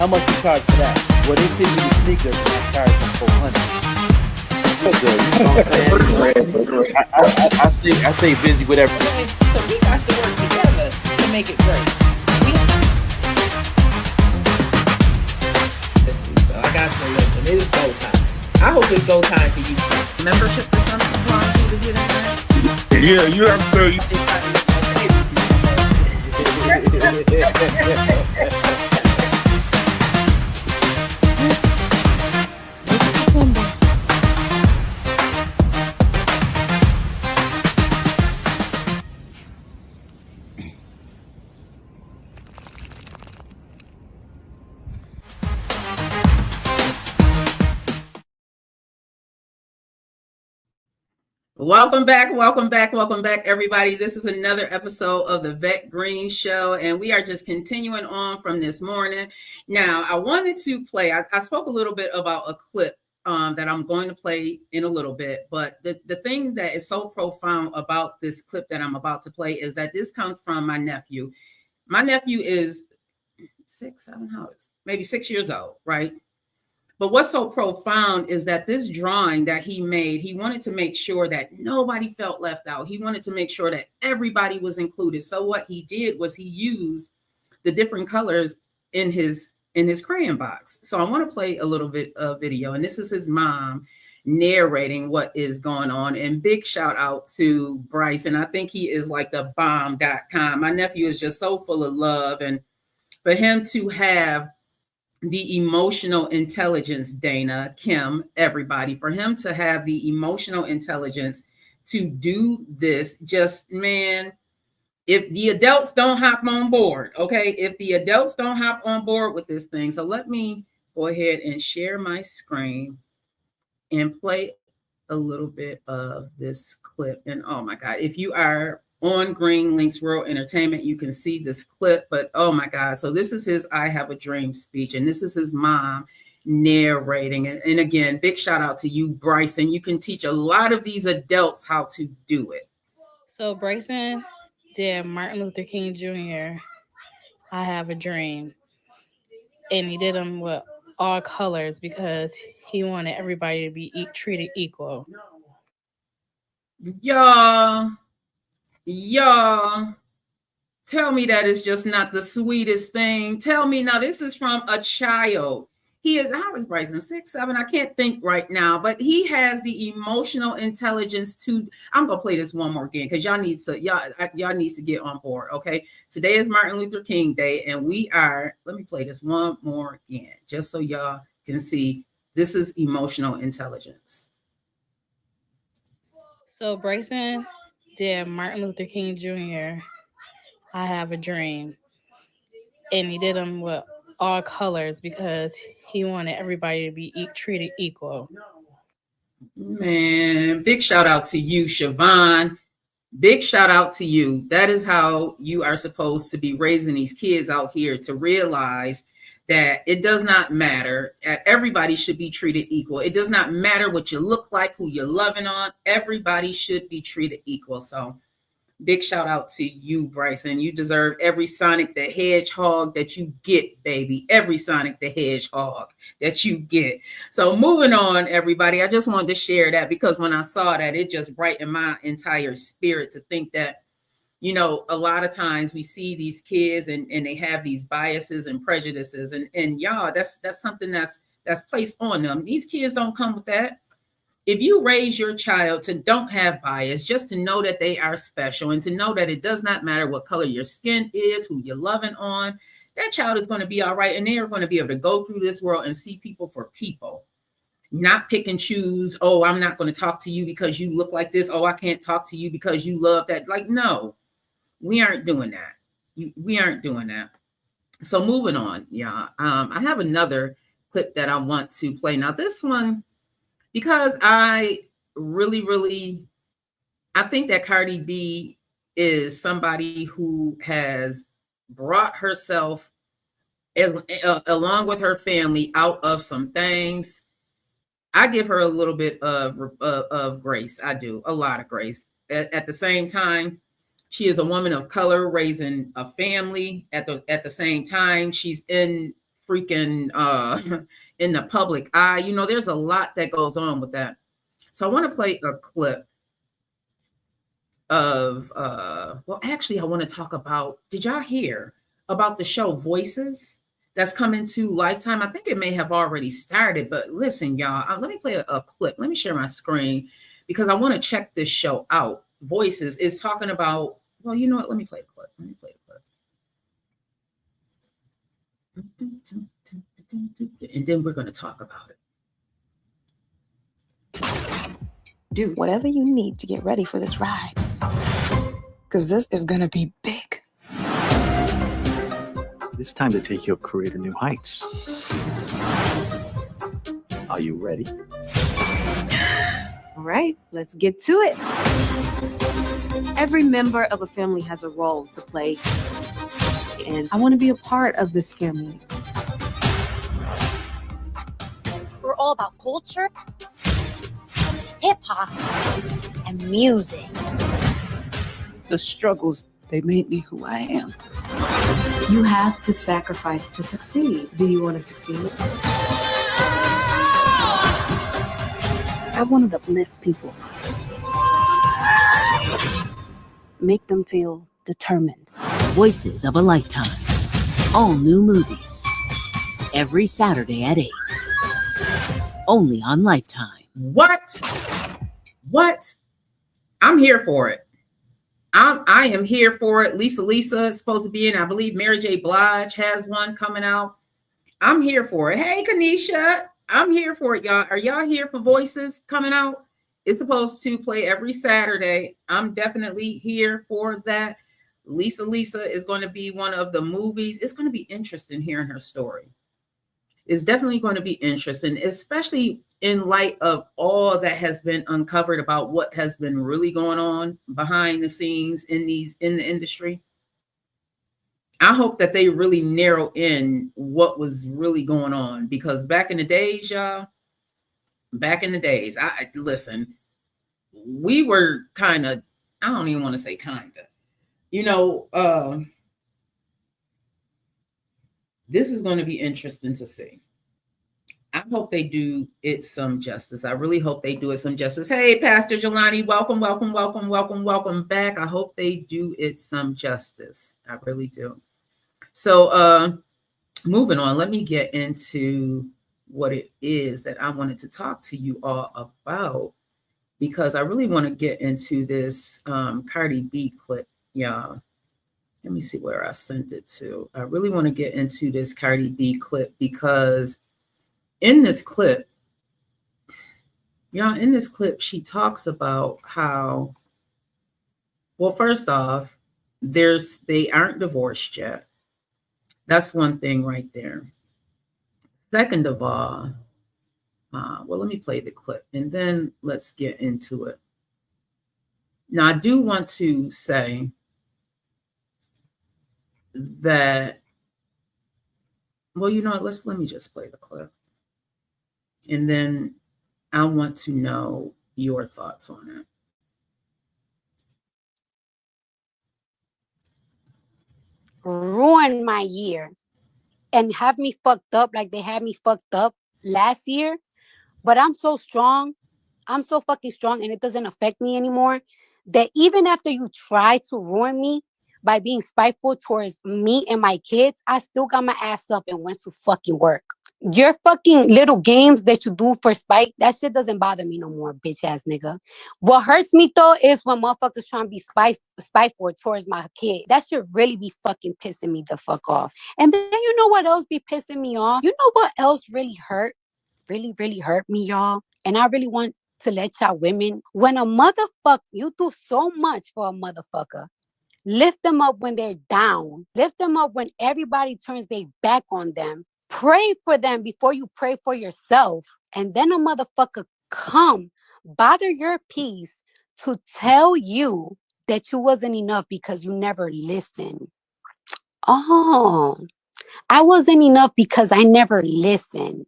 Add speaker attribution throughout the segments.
Speaker 1: How much you charge for that? Well, they send me the sneakers and I charge them 400. That's good. You know what I say busy with everything.
Speaker 2: Okay, so we got to work together to make it great. So I got to listen. It is go time. I hope it's go time for you too. Membership or something to get in there?
Speaker 3: Yeah, you have to.
Speaker 2: Welcome back, everybody. This is another episode of the Vet Green Show, and we are just continuing on from this morning. Now, I wanted to play, I spoke a little bit about a clip that I'm going to play in a little bit, but the thing that is so profound about this clip that I'm about to play is that this comes from my nephew. My nephew is 6 years old, right? But what's so profound is that this drawing that he made, he wanted to make sure that nobody felt left out. He wanted to make sure that everybody was included. So what he did was he used the different colors in his crayon box. So I want to play a little bit of video, and this is his mom narrating what is going on. And big shout out to Bryce. And I think he is like the bomb.com. My nephew is just so full of love. And for him to have the emotional intelligence, Dana, Kim, everybody, for him to have the emotional intelligence to do this, just, man, if the adults don't hop on board, okay, if the adults don't hop on board with this thing. So let me go ahead and share my screen and play a little bit of this clip. And oh my God, if you are on Green Links World Entertainment, you can see this clip, but oh my God. So this is his I Have a Dream speech, and this is his mom narrating. And again, big shout out to you, Bryson. You can teach a lot of these adults how to do it.
Speaker 4: So Bryson did Martin Luther King Jr. I Have a Dream. And he did them with all colors because he wanted everybody to be treated equal.
Speaker 2: Y'all, tell me that is just not the sweetest thing. Tell me now, this is from a child. He is, how is Bryson, 6, 7? I can't think right now, but he has the emotional intelligence to, I'm going to play this one more again because y'all need to get on board, okay? Today is Martin Luther King Day, and let me play this one more again just so y'all can see this is emotional intelligence.
Speaker 4: So Bryson did Martin Luther King Jr. I Have a Dream. And he did them with all colors because he wanted everybody to be treated equal.
Speaker 2: Man, big shout out to you, Siobhan. Big shout out to you. That is how you are supposed to be raising these kids out here, to realize that it does not matter. Everybody should be treated equal. It does not matter what you look like, who you're loving on. Everybody should be treated equal. So big shout out to you, Bryson. You deserve every Sonic the Hedgehog that you get, baby. Every Sonic the Hedgehog that you get. So moving on, everybody. I just wanted to share that because when I saw that, it just brightened my entire spirit to think that, you know, a lot of times we see these kids and they have these biases and prejudices, and y'all, that's something that's placed on them. These kids don't come with that. If you raise your child to don't have bias, just to know that they are special and to know that it does not matter what color your skin is, who you're loving on, that child is going to be all right. And they are going to be able to go through this world and see people for people, not pick and choose. Oh, I'm not going to talk to you because you look like this. Oh, I can't talk to you because you love that. Like, no, we aren't doing that. We aren't doing that. So moving on, yeah. I have another clip that I want to play. Now, this one, because I really, I think that Cardi B is somebody who has brought herself along with her family out of some things. I give her a little bit of grace. I do, a lot of grace. At the same time, she is a woman of color raising a family. At the same time, she's in freaking in the public eye. You know, there's a lot that goes on with that. So I want to play a clip of well, actually I want to talk about, did y'all hear about the show Voices that's coming to Lifetime? I think it may have already started, but listen, y'all, let me play a clip. Let me share my screen because I want to check this show out. Voices is talking about, well, you know what? Let me play a clip. Let me play a clip. And then we're going to talk about it.
Speaker 3: Do whatever you need to get ready for this ride. Because this is going to be big.
Speaker 5: It's time to take your career to new heights. Are you ready?
Speaker 6: All right, let's get to it. Every member of a family has a role to play, and I want to be a part of this family.
Speaker 7: We're all about culture, hip-hop, and music.
Speaker 3: The struggles, they made me who I am.
Speaker 6: You have to sacrifice to succeed. Do you want to succeed? I want to uplift people. Make them feel determined.
Speaker 8: Voices of a Lifetime. All new movies. Every Saturday at 8. Only on Lifetime.
Speaker 2: What? I'm here for it. I am here for it. Lisa is supposed to be in. I believe Mary J. Blige has one coming out. I'm here for it. Hey, Kanisha, I'm here for it, y'all. Are y'all here for Voices coming out? It's supposed to play every Saturday. I'm definitely here for that. Lisa is going to be one of the movies. It's going to be interesting hearing her story. It's definitely going to be interesting, especially in light of all that has been uncovered about what has been really going on behind the scenes in the industry. I hope that they really narrow in what was really going on, because back in the days, y'all, I listen, we were kind of, I don't even want to say kind of, you know, this is going to be interesting to see. I hope they do it some justice. I really hope they do it some justice. Hey, Pastor Jelani, welcome back. I hope they do it some justice. I really do. So moving on, let me get into what it is that I wanted to talk to you all about, because I really want to get into this Cardi B clip, y'all. Let me see where I sent it to. I really want to get into this Cardi B clip, because in this clip, y'all, she talks about how, well, first off, they aren't divorced yet. That's one thing right there. Second of all, well, let me play the clip and then let's get into it. Now, I do want to say that, well, you know what, let me just play the clip. And then I want to know your thoughts on it.
Speaker 7: Ruin my year and have me fucked up like they had me fucked up last year. But I'm so strong. I'm so fucking strong, and it doesn't affect me anymore, that even after you try to ruin me by being spiteful towards me and my kids, I still got my ass up and went to fucking work. Your fucking little games that you do for spite, that shit doesn't bother me no more, bitch ass nigga. What hurts me though is when motherfuckers trying to be spiteful towards my kid. That should really be fucking pissing me the fuck off. And then you know what else be pissing me off? You know what else really hurt? Really hurt me, y'all? And I really want to let y'all women, when a motherfucker, you do so much for a motherfucker. Lift them up when they're down. Lift them up when everybody turns their back on them. Pray for them before you pray for yourself. And then a motherfucker come bother your peace to tell you that you wasn't enough because you never listened. Oh, I wasn't enough because I never listened.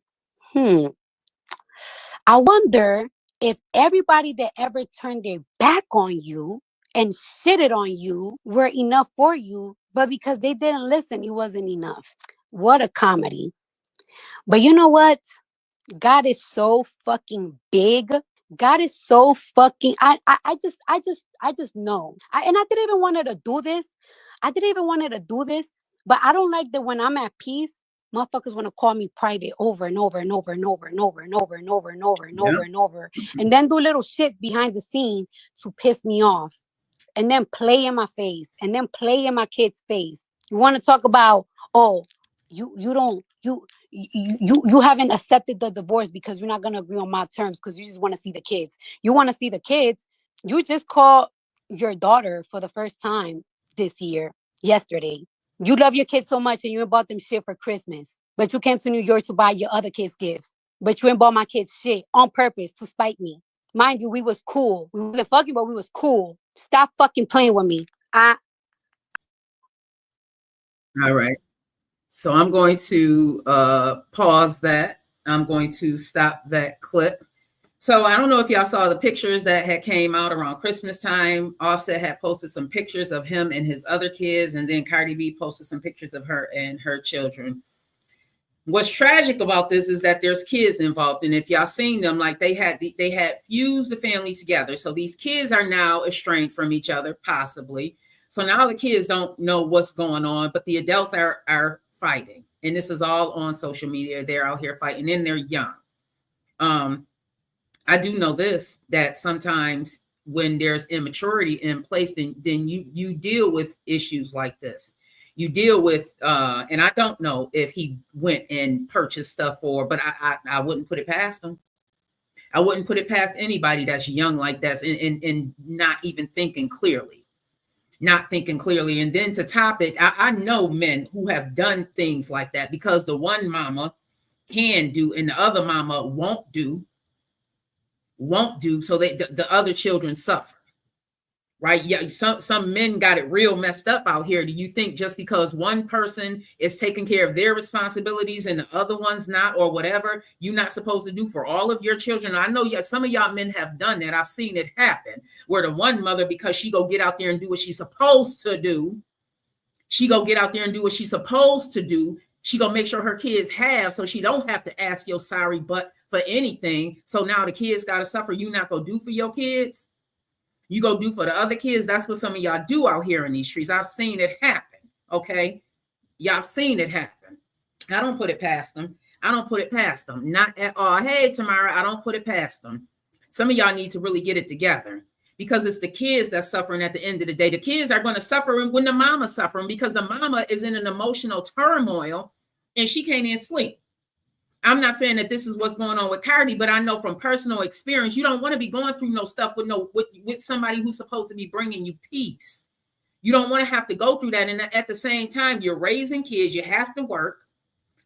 Speaker 7: I wonder if everybody that ever turned their back on you and shitted on you were enough for you, but because they didn't listen, it wasn't enough. What a comedy. But you know what? God is so fucking big. God is so fucking. I just know. And I didn't even wanted to do this. I didn't even wanted to do this. But I don't like that when I'm at peace, motherfuckers want to call me private over and over and over and over and over and over and over and over and over and over, and then do little shit behind the scene to piss me off, and then play in my face, and then play in my kid's face. You want to talk about, oh, you haven't accepted the divorce because you're not going to agree on my terms because you just want to see the kids. You want to see the kids. You just called your daughter for the first time this year, yesterday. You love your kids so much and you bought them shit for Christmas, but you came to New York to buy your other kids gifts, but you ain't bought my kids shit on purpose to spite me. Mind you, we was cool. We wasn't fucking, but we was cool. Stop fucking playing with me.
Speaker 2: All right. So I'm going to pause that. I'm going to stop that clip. So I don't know if y'all saw the pictures that had came out around Christmas time. Offset had posted some pictures of him and his other kids, and then Cardi B posted some pictures of her and her children. What's tragic about this is that there's kids involved, and if y'all seen them, like they had fused the families together. So these kids are now estranged from each other, possibly. So now the kids don't know what's going on, but the adults are fighting, and this is all on social media. They're out here fighting, and they're young. I do know this, that sometimes when there's immaturity in place, then you deal with issues like this. You deal with, and I don't know if he went and purchased stuff for, but I wouldn't put it past him. I wouldn't put it past anybody that's young like that and not even thinking clearly. Not thinking clearly. And then to top it, I know men who have done things like that because the one mama can do and the other mama won't do, so the other children suffer. Right? Yeah, some men got it real messed up out here. Do you think just because one person is taking care of their responsibilities and the other one's not, or whatever, you're not supposed to do for all of your children? I know some of y'all men have done that. I've seen it happen where the one mother, because she go get out there and do what she's supposed to do, she go make sure her kids have, so she don't have to ask your sorry butt for anything. So now the kids got to suffer. You not gonna do for your kids. You go do for the other kids. That's what some of y'all do out here in these streets. I've seen it happen. Okay. Y'all seen it happen. I don't put it past them. Not at all. Hey, Tamara, I don't put it past them. Some of y'all need to really get it together because it's the kids that's suffering at the end of the day. The kids are going to suffer when the mama's suffering because the mama is in an emotional turmoil and she can't even sleep. I'm not saying that this is what's going on with Cardi, but I know from personal experience, you don't want to be going through no stuff with somebody who's supposed to be bringing you peace. You don't want to have to go through that. And at the same time, you're raising kids. You have to work.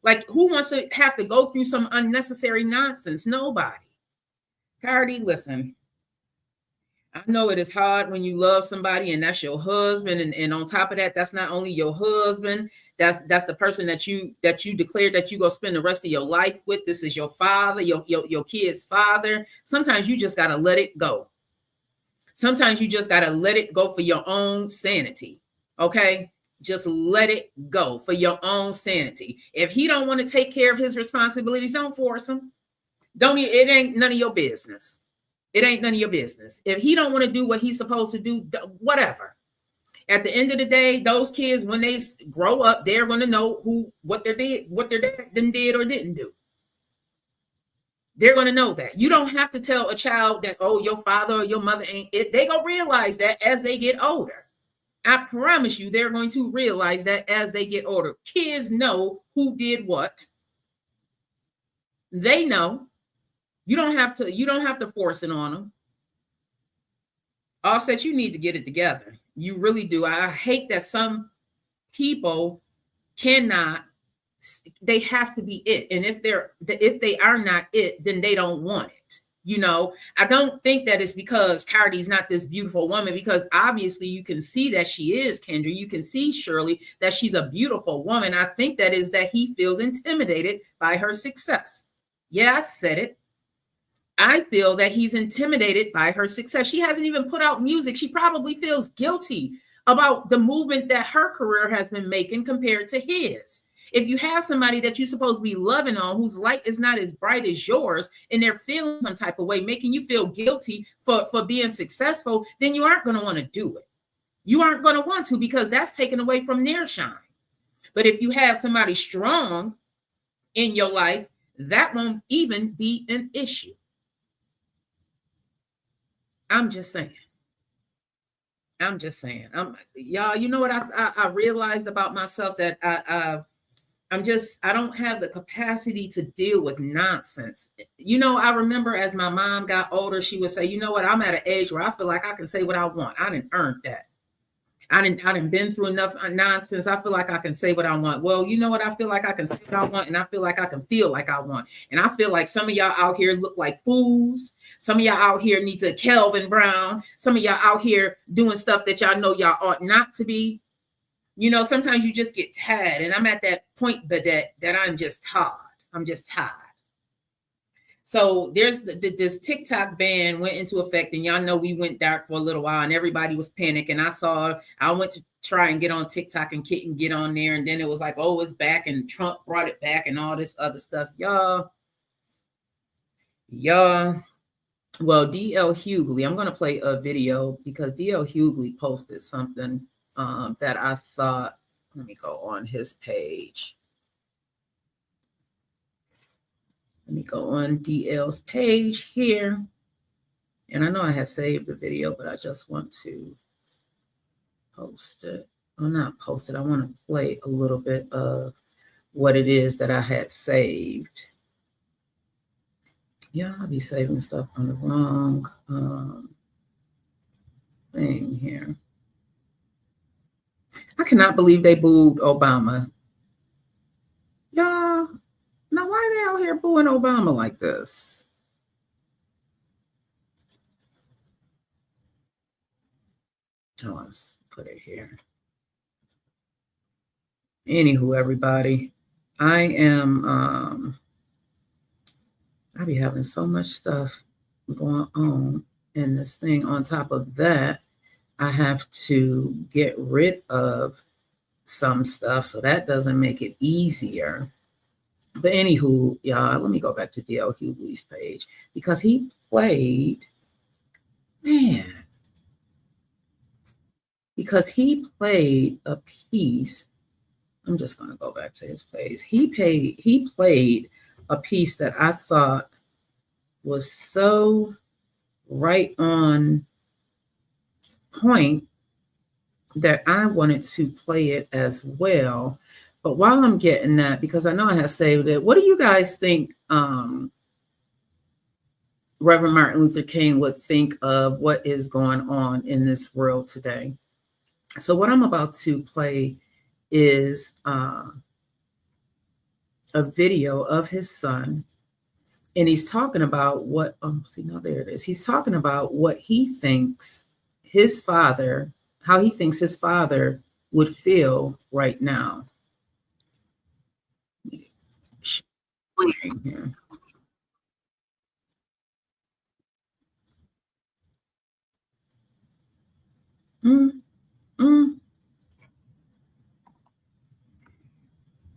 Speaker 2: Like, who wants to have to go through some unnecessary nonsense? Nobody. Cardi, listen. I know it is hard when you love somebody and that's your husband. And on top of that, that's not only your husband, that's the person that you declared that you go spend the rest of your life with. This is your father, your kid's father. Sometimes you just got to let it go. Sometimes you just got to let it go for your own sanity. Okay. Just let it go for your own sanity. If he don't want to take care of his responsibilities, don't force him. It ain't none of your business. It ain't none of your business. If he don't want to do what he's supposed to do, whatever. At the end of the day, those kids, when they grow up, they're going to know what their dad did or didn't do. They're going to know that. You don't have to tell a child that, oh, your father or your mother ain't it. They going to realize that as they get older. I promise you, they're going to realize that as they get older. Kids know who did what. They know. You don't have to force it on them. Offset, you need to get it together. You really do. I hate that some people cannot, they have to be it. And if they are not it, then they don't want it. You know, I don't think that it's because Cardi's not this beautiful woman, because obviously you can see that she is, Kendra. You can see, Shirley, that she's a beautiful woman. I think that is that he feels intimidated by her success. Yeah, I said it. I feel that he's intimidated by her success. She hasn't even put out music. She probably feels guilty about the movement that her career has been making compared to his. If you have somebody that you're supposed to be loving on whose light is not as bright as yours and they're feeling some type of way, making you feel guilty for being successful, then you aren't going to want to do it. You aren't going to want to, because that's taken away from their shine. But if you have somebody strong in your life, that won't even be an issue. I'm just saying. Y'all, you know what I realized about myself, that I don't have the capacity to deal with nonsense. You know, I remember as my mom got older, she would say, you know what, I'm at an age where I feel like I can say what I want. I didn't earn that. I didn't been through enough nonsense. I feel like I can say what I want. Well, you know what? I feel like I can say what I want, and I feel like I can feel like I want. And I feel like some of y'all out here look like fools. Some of y'all out here need to Kelvin Brown. Some of y'all out here doing stuff that y'all know y'all ought not to be. You know, sometimes you just get tired, and I'm at that point, but that I'm just tired. I'm just tired. So there's this TikTok ban went into effect, and y'all know we went dark for a little while, and everybody was panicking. I went to try and get on TikTok and couldn't get on there, and then it was like, oh, it's back, and Trump brought it back, and all this other stuff, y'all. Well, DL Hughley, I'm gonna play a video because DL Hughley posted something that I thought. Let me go on his page. Let me go on DL's page here. And I know I had saved the video, but I just want to post it. Well, not post it. I want to play a little bit of what it is that I had saved. Yeah, I'll be saving stuff on the wrong thing here. I cannot believe they booed Obama. Y'all. Now, why are they out here booing Obama like this? Oh, let's put it here. Anywho, everybody, I be having so much stuff going on in this thing. On top of that, I have to get rid of some stuff, so that doesn't make it easier. But anywho, y'all, let me go back to DL Hughley's page because he played, a piece. I'm just going to go back to his page. He played a piece that I thought was so right on point that I wanted to play it as well. But while I'm getting that, because I know I have saved it, what do you guys think Reverend Martin Luther King would think of what is going on in this world today? So what I'm about to play is a video of his son, and he's talking about what, there it is. He's talking about what he thinks his father, how he thinks his father would feel right now. Here.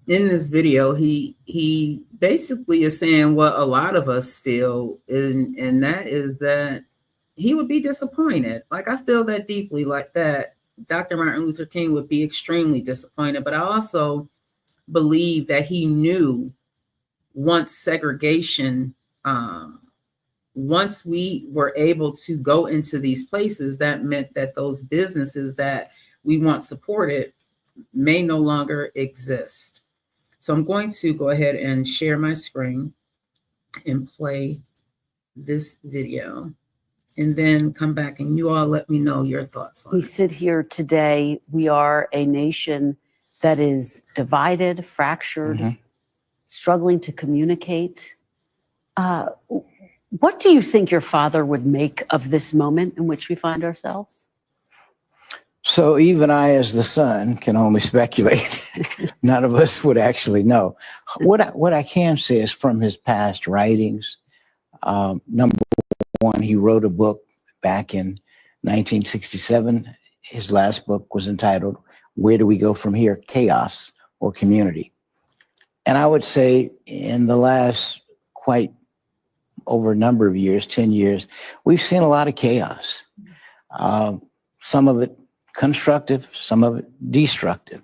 Speaker 2: In this video, he basically is saying what a lot of us feel, and that is that he would be disappointed. Like, I feel that deeply, like that Dr. Martin Luther King would be extremely disappointed. But I also believe that he knew once segregation, once we were able to go into these places, that meant that those businesses that we once supported may no longer exist. So I'm going to go ahead and share my screen and play this video, and then come back and you all let me know your thoughts on it.
Speaker 9: We sit here today, we are a nation that is divided, fractured, struggling to communicate. What do you think your father would make of this moment in which we find ourselves?
Speaker 10: So even I, as the son, can only speculate. None of us would actually know. What I can say is from his past writings, number one, he wrote a book back in 1967. His last book was entitled, Where Do We Go From Here? Chaos or Community. And I would say in the last quite over a number of years, 10 years, we've seen a lot of chaos. Some of it constructive, some of it destructive.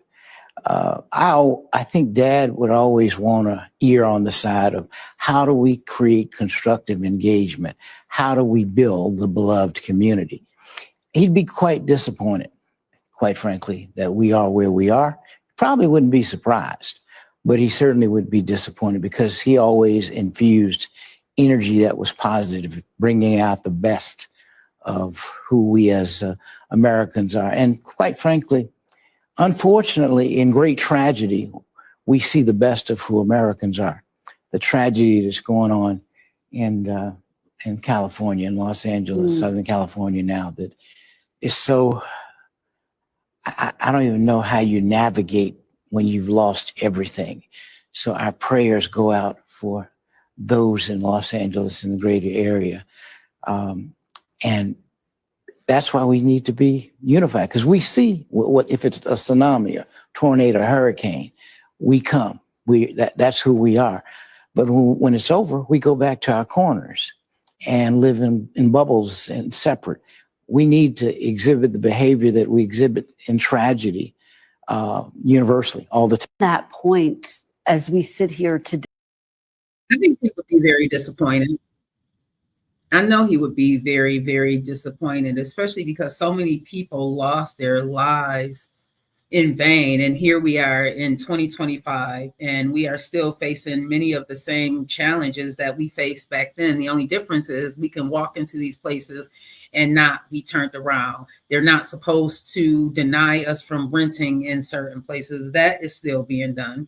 Speaker 10: I think Dad would always want to err on the side of how do we create constructive engagement? How do we build the beloved community? He'd be quite disappointed, quite frankly, that we are where we are. Probably wouldn't be surprised, but he certainly would be disappointed because he always infused energy that was positive, bringing out the best of who we as Americans are. And quite frankly, unfortunately, in great tragedy, we see the best of who Americans are. The tragedy that's going on in California, in Los Angeles, Southern California now, that is so, I don't even know how you navigate when you've lost everything. So our prayers go out for those in Los Angeles and the greater area. And that's why we need to be unified, because we see what if it's a tsunami, a tornado, a hurricane, we come. That's who we are. But when it's over, we go back to our corners and live in bubbles and separate. We need to exhibit the behavior that we exhibit in tragedy universally all the time.
Speaker 9: That point, as we sit here today,
Speaker 2: I think he would be very disappointed. I know he would be very, very disappointed, especially because so many people lost their lives in vain. And here we are in 2025, and we are still facing many of the same challenges that we faced back then. The only difference is we can walk into these places and not be turned around. They're not supposed to deny us from renting in certain places. That is still being done.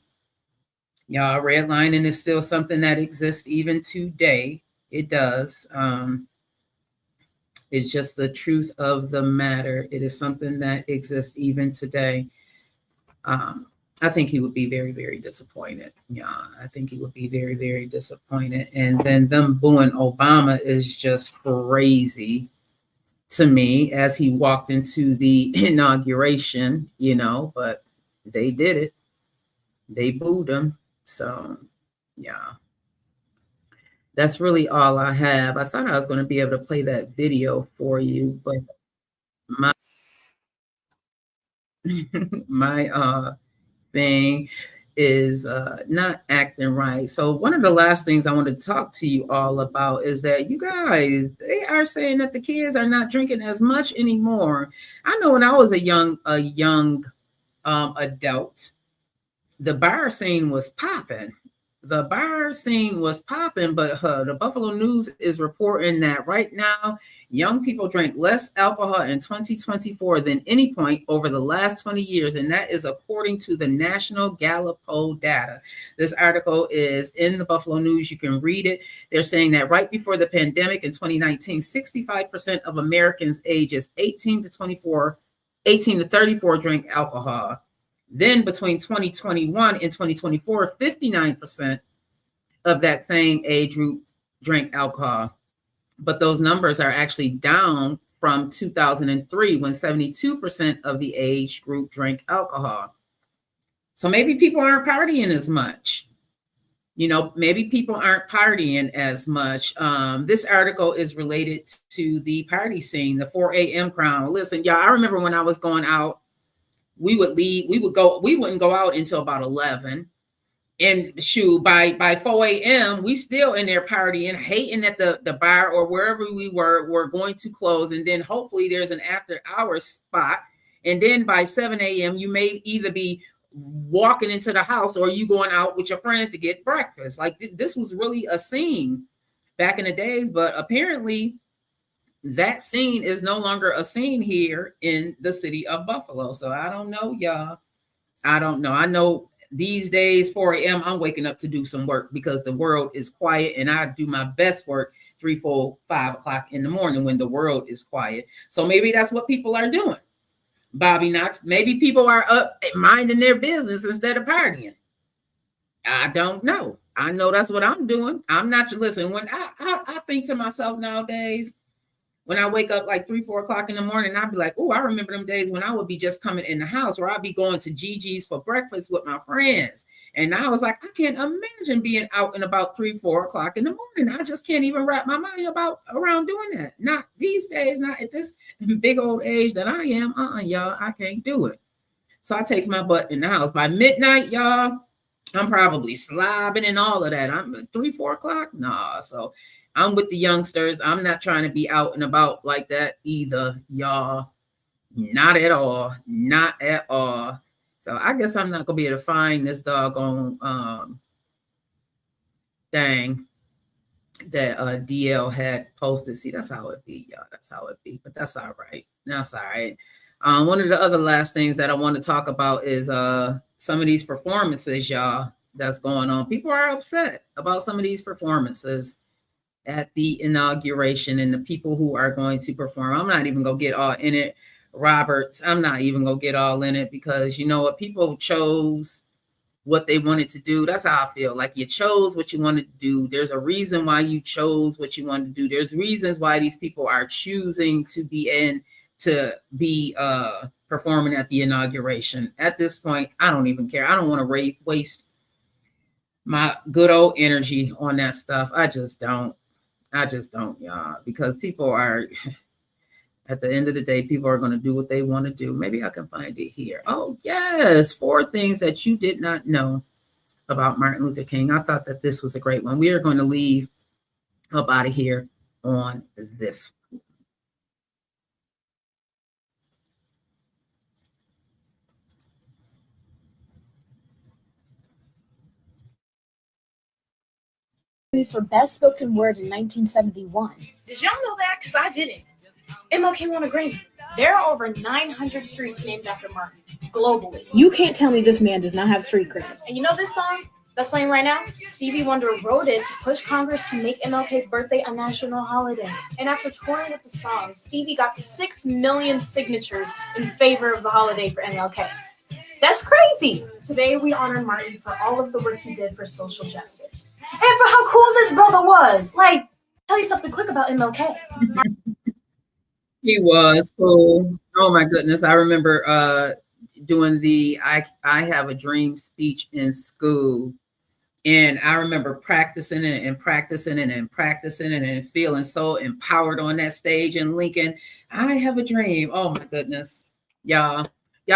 Speaker 2: Y'all, redlining is still something that exists even today. It does. It's just the truth of the matter. It is something that exists even today. I think he would be very, very disappointed. Yeah, I think he would be very, very disappointed. And then them booing Obama is just crazy to me as he walked into the inauguration, but they did it. They booed him. So, yeah. That's really all I have. I thought I was going to be able to play that video for you, but my thing is not acting right. So one of the last things I want to talk to you all about is that you guys, they are saying that the kids are not drinking as much anymore. I know when I was a young adult, the bar scene was popping. The bar scene was popping, but the Buffalo News is reporting that right now, young people drank less alcohol in 2024 than any point over the last 20 years, and that is according to the National Gallup poll data. This article is in the Buffalo News. You can read it. They're saying that right before the pandemic in 2019, 65% of Americans ages 18 to 34 drank alcohol. Then between 2021 and 2024, 59% of that same age group drank alcohol. But those numbers are actually down from 2003 when 72% of the age group drank alcohol. So maybe people aren't partying as much. Maybe people aren't partying as much. This article is related to the party scene, the 4 a.m. crowd. Listen, y'all, I remember when I was going out, we wouldn't go out until about 11. And by 4 a.m., we still in there partying, hating that the bar or wherever we were going to close. And then hopefully there's an after hours spot. And then by 7 a.m., you may either be walking into the house or you going out with your friends to get breakfast. Like this was really a scene back in the days, but apparently that scene is no longer a scene here in the city of Buffalo. So I don't know, y'all. I don't know. I know these days, 4 a.m., I'm waking up to do some work because the world is quiet, and I do my best work 3, 4, 5 o'clock in the morning when the world is quiet. So maybe that's what people are doing. Bobby Knox, maybe people are up minding their business instead of partying. I don't know. I know that's what I'm doing. I'm not, listen, when I think to myself nowadays, when I wake up like 3, 4 o'clock in the morning, I'd be like, oh, I remember them days when I would be just coming in the house, or I'd be going to Gigi's for breakfast with my friends. And I was like, I can't imagine being out and about 3, 4 o'clock in the morning. I just can't even wrap my mind around doing that. Not these days, not at this big old age that I am. Y'all, I can't do it. So I takes my butt in the house. By midnight, y'all, I'm probably slobbing and all of that. I'm 3, 4 o'clock. Nah, so I'm with the youngsters. I'm not trying to be out and about like that either, y'all. Not at all. Not at all. So I guess I'm not gonna be able to find this doggone thing that DL had posted. See, that's how it be, y'all. That's how it be. But that's all right. That's all right. One of the other last things that I want to talk about is some of these performances, y'all, that's going on. People are upset about some of these performances at the inauguration and the people who are going to perform. I'm not even going to get all in it, Robert. I'm not even going to get all in it because you know what? People chose what they wanted to do. That's how I feel. Like you chose what you wanted to do. There's a reason why you chose what you wanted to do. There's reasons why these people are choosing to be performing at the inauguration. At this point, I don't even care. I don't want to waste my good old energy on that stuff. I just don't, y'all, because people are, at the end of the day, people are going to do what they want to do. Maybe I can find it here. Oh, yes. 4 things that you did not know about Martin Luther King. I thought that this was a great one. We are going to leave up out of here on this.
Speaker 11: For Best Spoken Word in 1971.
Speaker 12: Did y'all know that? Because I didn't. MLK won a Grammy. There are over 900 streets named after Martin, globally.
Speaker 11: You can't tell me this man does not have street cred.
Speaker 12: And you know this song that's playing right now? Stevie Wonder wrote it to push Congress to make MLK's birthday a national holiday. And after touring with the song, Stevie got 6 million signatures in favor of the holiday for MLK. That's crazy. Today, we honor Martin for all of the work he did for social justice. And for how cool this brother was. Like, tell you something quick about MLK.
Speaker 2: He was cool. Oh, my goodness. I remember doing the I Have a Dream speech in school. And I remember practicing it and feeling so empowered on that stage in Lincoln. I have a dream. Oh, my goodness. Y'all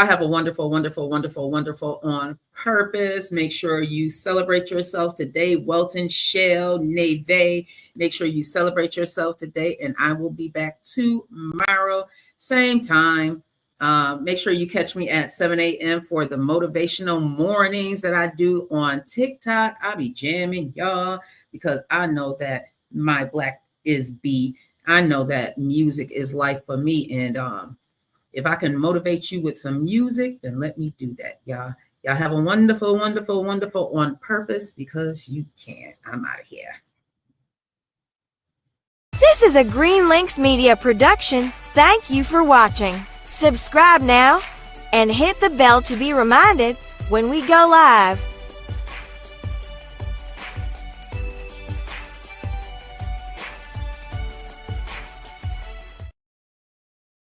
Speaker 2: have a wonderful, wonderful, wonderful, wonderful on purpose. Make sure you celebrate yourself today. Welton, Shell, Neve. Make sure you celebrate yourself today. And I will be back tomorrow, same time. Make sure you catch me at 7 a.m. for the motivational mornings that I do on TikTok. I'll be jamming, y'all, because I know that my Black is B. I know that music is life for me. And if I can motivate you with some music, then let me do that, y'all. Y'all have a wonderful, wonderful, wonderful on purpose because you can. I'm out of here.
Speaker 13: This is a Green Links Media production. Thank you for watching. Subscribe now and hit the bell to be reminded when we go live.